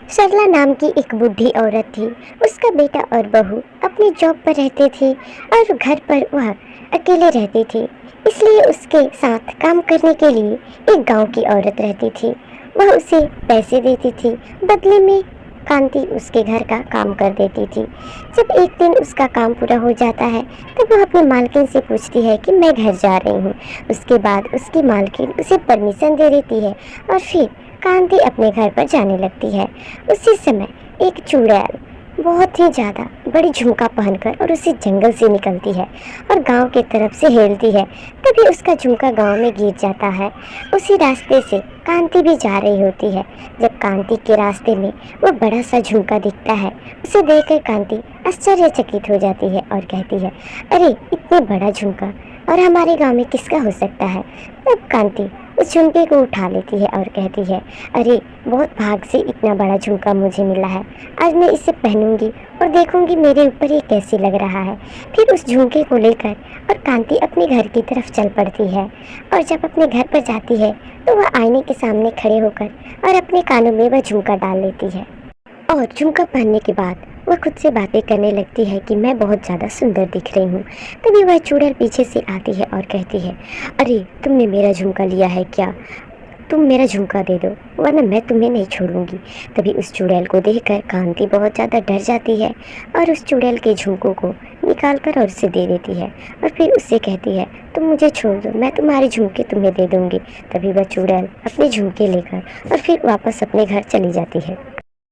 सरला नाम की एक बूढ़ी औरत थी। उसका बेटा और बहू अपनी जॉब पर रहते थे और घर पर वह अकेले रहती थी। इसलिए उसके साथ काम करने के लिए एक गांव की औरत रहती थी। वह उसे पैसे देती थी, बदले में कांति उसके घर का काम कर देती थी। जब एक दिन उसका काम पूरा हो जाता है तब वह अपनी मालकिन से पूछती है कि मैं घर जा रही हूँ। उसके बाद उसकी मालकिन उसे परमिशन दे देती है और फिर कांति अपने घर पर जाने लगती है। उसी समय एक चुड़ैल बहुत ही ज़्यादा बड़ी झुमका पहनकर और उसी जंगल से निकलती है और गांव की तरफ से हेलती है। तभी उसका झुमका गांव में गिर जाता है। उसी रास्ते से कांति भी जा रही होती है। जब कांति के रास्ते में वो बड़ा सा झुमका दिखता है, उसे देखकर कांति आश्चर्यचकित हो जाती है और कहती है, अरे इतने बड़ा झुमका और हमारे गांव में किसका हो सकता है। तब कांति उस झुमके को उठा लेती है और कहती है, अरे बहुत भाग से इतना बड़ा झुमका मुझे मिला है। आज मैं इसे पहनूंगी और देखूंगी मेरे ऊपर ये कैसी लग रहा है। फिर उस झुमके को लेकर और कांति अपने घर की तरफ चल पड़ती है। और जब अपने घर पर जाती है तो वह आईने के सामने खड़े होकर और अपने कानों में वह झुमका डाल लेती है। और झुमका पहनने के बाद वह खुद से बातें करने लगती है कि मैं बहुत ज़्यादा सुंदर दिख रही हूँ। तभी वह चुड़ैल पीछे से आती है और कहती है, अरे तुमने मेरा झुमका लिया है क्या? तुम मेरा झुमका दे दो वरना मैं तुम्हें नहीं छोड़ूंगी। तभी उस चुड़ैल को देखकर कांति बहुत ज़्यादा डर जाती है और उस चुड़ैल के झुमकों को निकाल कर और उसे दे देती है और फिर उससे कहती है, तुम मुझे छोड़ दो, मैं तुम्हारे झुमके तुम्हें दे दूँगी। तभी वह चुड़ैल अपने झुमके लेकर और फिर वापस अपने घर चली जाती है।